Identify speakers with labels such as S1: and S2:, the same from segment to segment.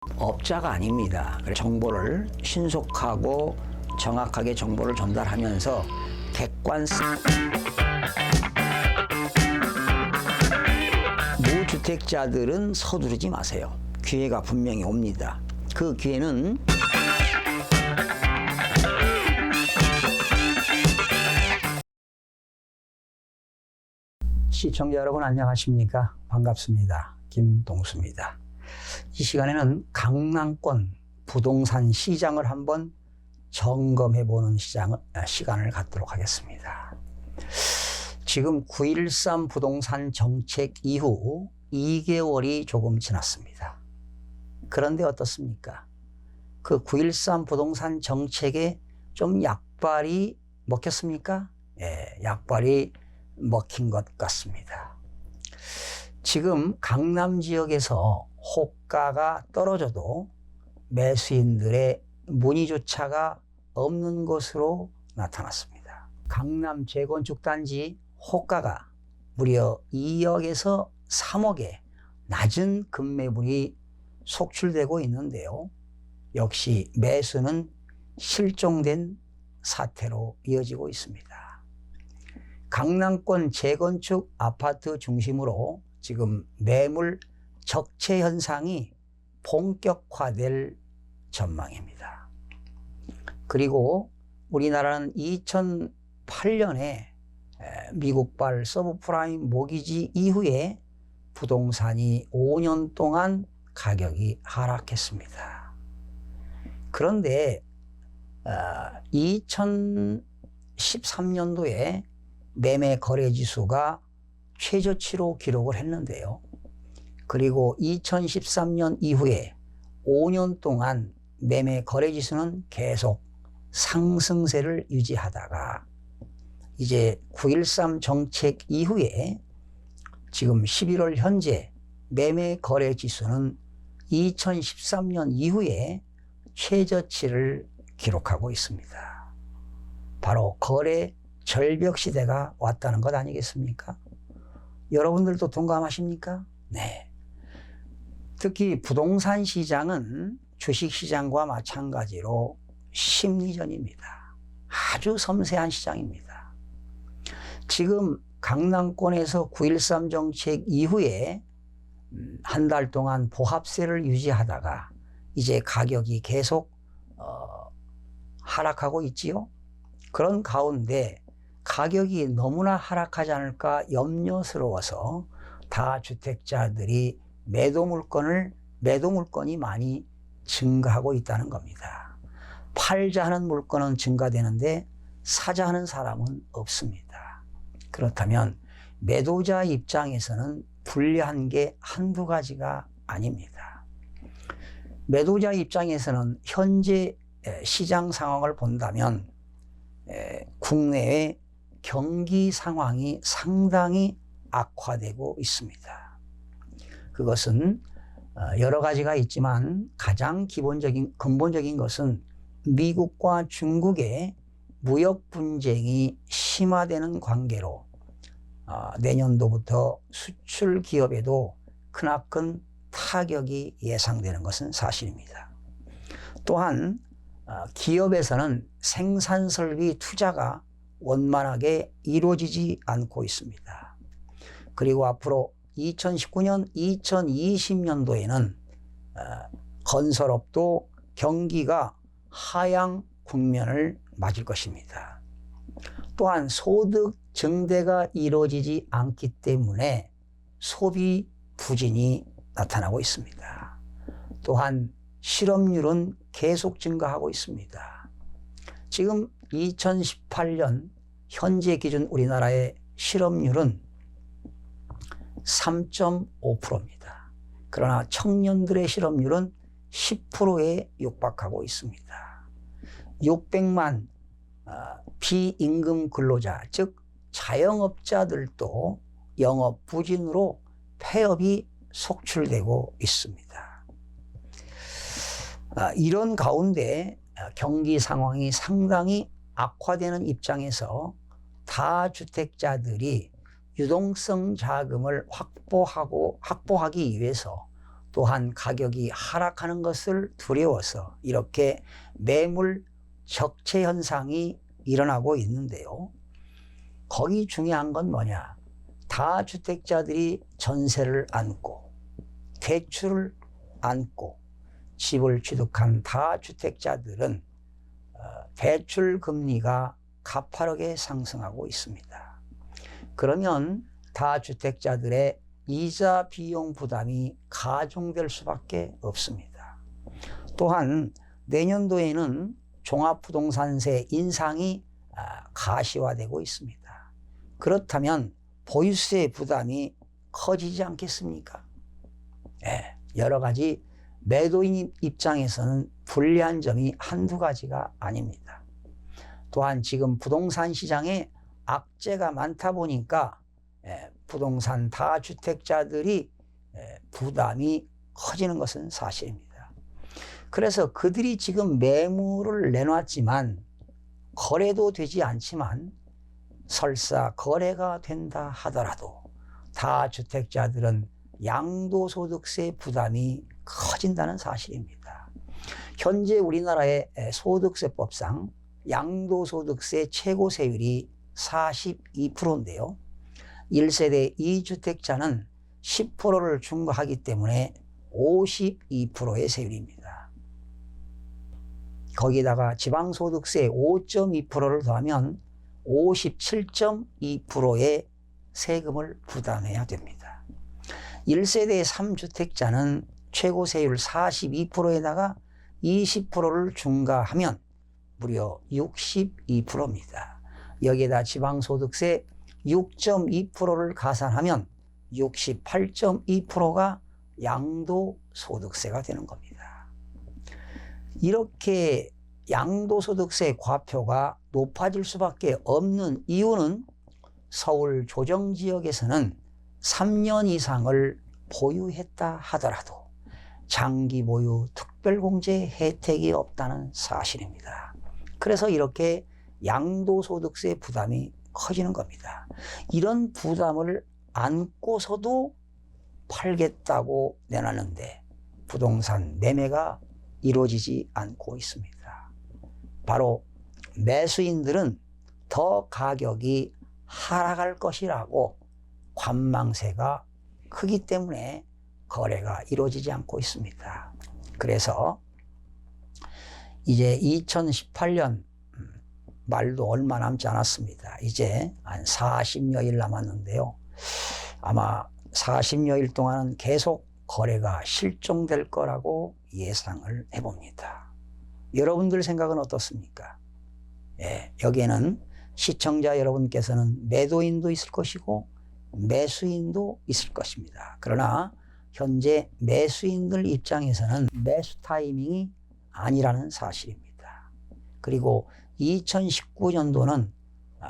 S1: 업자가 아닙니다. 정보를 신속하고 정확하게 정보를 전달하면서 객관성 무주택자들은 서두르지 마세요. 기회가 분명히 옵니다. 그 기회는 시청자 여러분 안녕하십니까? 반갑습니다. 김동수입니다. 이 시간에는 강남권 부동산 시장을 한번 점검해보는 시간을 갖도록 하겠습니다. 지금 9.13 부동산 정책 이후 2개월이 조금 지났습니다. 그런데 어떻습니까? 그 9.13 부동산 정책에 좀 약발이 먹혔습니까? 예, 약발이 먹힌 것 같습니다. 지금 강남 지역에서 호가가 떨어져도 매수인들의 문의조차가 없는 것으로 나타났습니다. 강남 재건축 단지 호가가 무려 2억에서 3억의 낮은 급매물이 속출되고 있는데요. 역시 매수는 실종된 사태로 이어지고 있습니다. 강남권 재건축 아파트 중심으로 지금 매물 적체 현상이 본격화될 전망입니다. 그리고 우리나라는 2008년에 미국발 서브프라임 모기지 이후에 부동산이 5년 동안 가격이 하락했습니다. 그런데 2013년도에 매매 거래 지수가 최저치로 기록을 했는데요. 그리고 2013년 이후에 5년 동안 매매 거래 지수는 계속 상승세를 유지하다가 이제 9.13 정책 이후에 지금 11월 현재 매매 거래 지수는 2013년 이후에 최저치를 기록하고 있습니다. 바로 거래 절벽 시대가 왔다는 것 아니겠습니까? 여러분들도 동감하십니까? 네. 특히 부동산 시장은 주식 시장과 마찬가지로 심리전입니다. 아주 섬세한 시장입니다. 지금 강남권에서 9.13 정책 이후에 한 달 동안 보합세를 유지하다가 이제 가격이 계속 하락하고 있지요. 그런 가운데 가격이 너무나 하락하지 않을까 염려스러워서 다주택자들이 매도 물건이 많이 증가하고 있다는 겁니다. 팔자 하는 물건은 증가되는데 사자 하는 사람은 없습니다. 그렇다면 매도자 입장에서는 불리한 게 한두 가지가 아닙니다. 매도자 입장에서는 현재 시장 상황을 본다면 국내의 경기 상황이 상당히 악화되고 있습니다. 그것은 여러 가지가 있지만 가장 근본적인 것은 미국과 중국의 무역 분쟁이 심화되는 관계로 내년도부터 수출 기업에도 크나큰 타격이 예상되는 것은 사실입니다. 또한 기업에서는 생산 설비 투자가 원만하게 이루어지지 않고 있습니다. 그리고 앞으로 2019년, 2020년도에는 건설업도 경기가 하향 국면을 맞을 것입니다. 또한 소득 증대가 이루어지지 않기 때문에 소비 부진이 나타나고 있습니다. 또한 실업률은 계속 증가하고 있습니다. 지금 2018년 현재 기준 우리나라의 실업률은 3.5%입니다. 그러나 청년들의 실업률은 10%에 육박하고 있습니다. 600만 비임금 근로자, 즉 자영업자들도 영업 부진으로 폐업이 속출되고 있습니다. 이런 가운데 경기 상황이 상당히 악화되는 입장에서 다주택자들이 유동성 자금을 확보하기 위해서 또한 가격이 하락하는 것을 두려워서 이렇게 매물 적체 현상이 일어나고 있는데요. 거기 중요한 건 뭐냐? 다주택자들이 전세를 안고 대출을 안고 집을 취득한 다주택자들은 대출 금리가 가파르게 상승하고 있습니다. 그러면 다주택자들의 이자 비용 부담이 가중될 수밖에 없습니다. 또한 내년도에는 종합부동산세 인상이 가시화되고 있습니다. 그렇다면 보유세 부담이 커지지 않겠습니까? 네, 여러 가지 매도인 입장에서는 불리한 점이 한두 가지가 아닙니다. 또한 지금 부동산 시장에 악재가 많다 보니까 부동산 다주택자들이 부담이 커지는 것은 사실입니다. 그래서 그들이 지금 매물을 내놨지만 거래도 되지 않지만 설사 거래가 된다 하더라도 다주택자들은 양도소득세 부담이 커진다는 사실입니다. 현재 우리나라의 소득세법상 양도소득세 최고세율이 42%인데요. 1세대 2주택자는 10%를 중과하기 때문에 52%의 세율입니다. 거기다가 지방소득세 5.2%를 더하면 57.2%의 세금을 부담해야 됩니다. 1세대 3주택자는 최고세율 42%에다가 20%를 중과하면 무려 62%입니다. 여기에다 지방소득세 6.2%를 가산하면 68.2%가 양도소득세가 되는 겁니다. 이렇게 양도소득세 과표가 높아질 수밖에 없는 이유는 서울 조정지역에서는 3년 이상을 보유했다 하더라도 장기 보유 특별공제 혜택이 없다는 사실입니다. 그래서 이렇게 양도소득세 부담이 커지는 겁니다. 이런 부담을 안고서도 팔겠다고 내놨는데 부동산 매매가 이루어지지 않고 있습니다. 바로 매수인들은 더 가격이 하락할 것이라고 관망세가 크기 때문에 거래가 이루어지지 않고 있습니다. 그래서 이제 2018년 말도 얼마 남지 않았습니다. 이제 한 40여일 남았는데요. 아마 40여일 동안은 계속 거래가 실종될 거라고 예상을 해봅니다. 여러분들 생각은 어떻습니까? 여기에는 시청자 여러분께서는 매도인도 있을 것이고 매수인도 있을 것입니다. 그러나 현재 매수인들 입장에서는 매수 타이밍이 아니라는 사실입니다. 그리고 2019년도는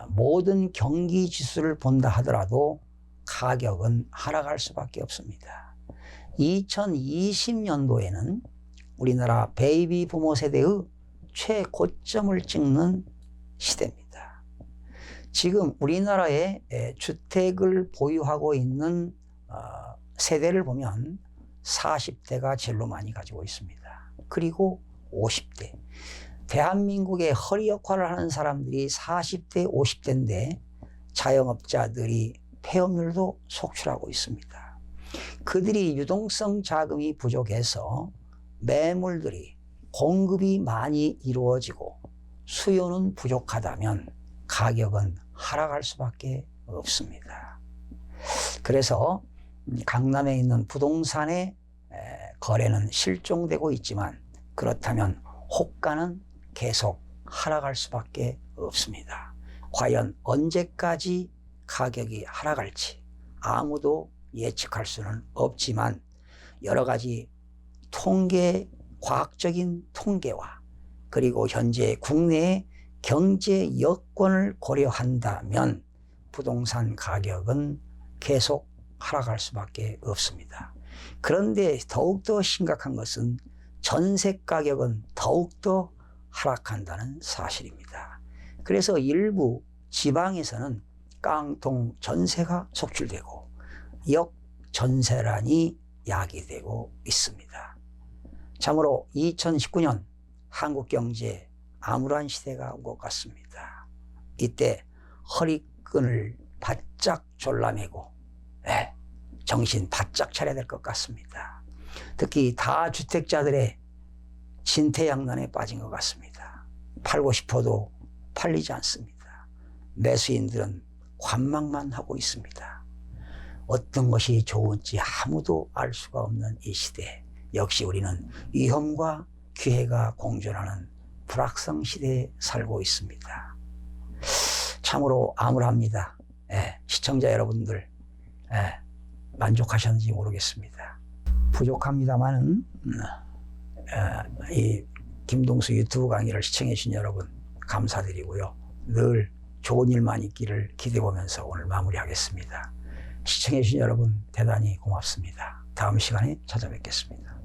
S1: 모든 경기 지수를 본다 하더라도 가격은 하락할 수밖에 없습니다. 2020년도에는 우리나라 베이비 부모 세대의 최고점을 찍는 시대입니다. 지금 우리나라에 주택을 보유하고 있는 세대를 보면 40대가 제일로 많이 가지고 있습니다. 그리고 50대. 대한민국의 허리 역할을 하는 사람들이 40대, 50대인데 자영업자들이 폐업률도 속출하고 있습니다. 그들이 유동성 자금이 부족해서 매물들이 공급이 많이 이루어지고 수요는 부족하다면 가격은 하락할 수밖에 없습니다. 그래서 강남에 있는 부동산의 거래는 실종되고 있지만 그렇다면 호가는 계속 하락할 수밖에 없습니다. 과연 언제까지 가격이 하락할지 아무도 예측할 수는 없지만 여러 가지 과학적인 통계와 그리고 현재 국내의 경제 여건을 고려한다면 부동산 가격은 계속 하락할 수밖에 없습니다. 그런데 더욱더 심각한 것은 전세 가격은 더욱더 하락한다는 사실입니다. 그래서 일부 지방에서는 깡통 전세가 속출되고 역전세란이 야기되고 있습니다. 참으로 2019년 한국 경제에 암울한 시대가 온 것 같습니다. 이때 허리끈을 바짝 졸라매고 정신 바짝 차려야 될 것 같습니다. 특히 다주택자들의 진퇴양난에 빠진 것 같습니다. 팔고 싶어도 팔리지 않습니다. 매수인들은 관망만 하고 있습니다. 어떤 것이 좋은지 아무도 알 수가 없는 이 시대, 역시 우리는 위험과 기회가 공존하는 불확성 시대에 살고 있습니다. 참으로 암울합니다. 시청자 여러분들 만족하셨는지 모르겠습니다. 부족합니다만은 이 김동수 유튜브 강의를 시청해 주신 여러분 감사드리고요. 늘 좋은 일만 있기를 기대해 보면서 오늘 마무리하겠습니다. 시청해 주신 여러분 대단히 고맙습니다. 다음 시간에 찾아뵙겠습니다.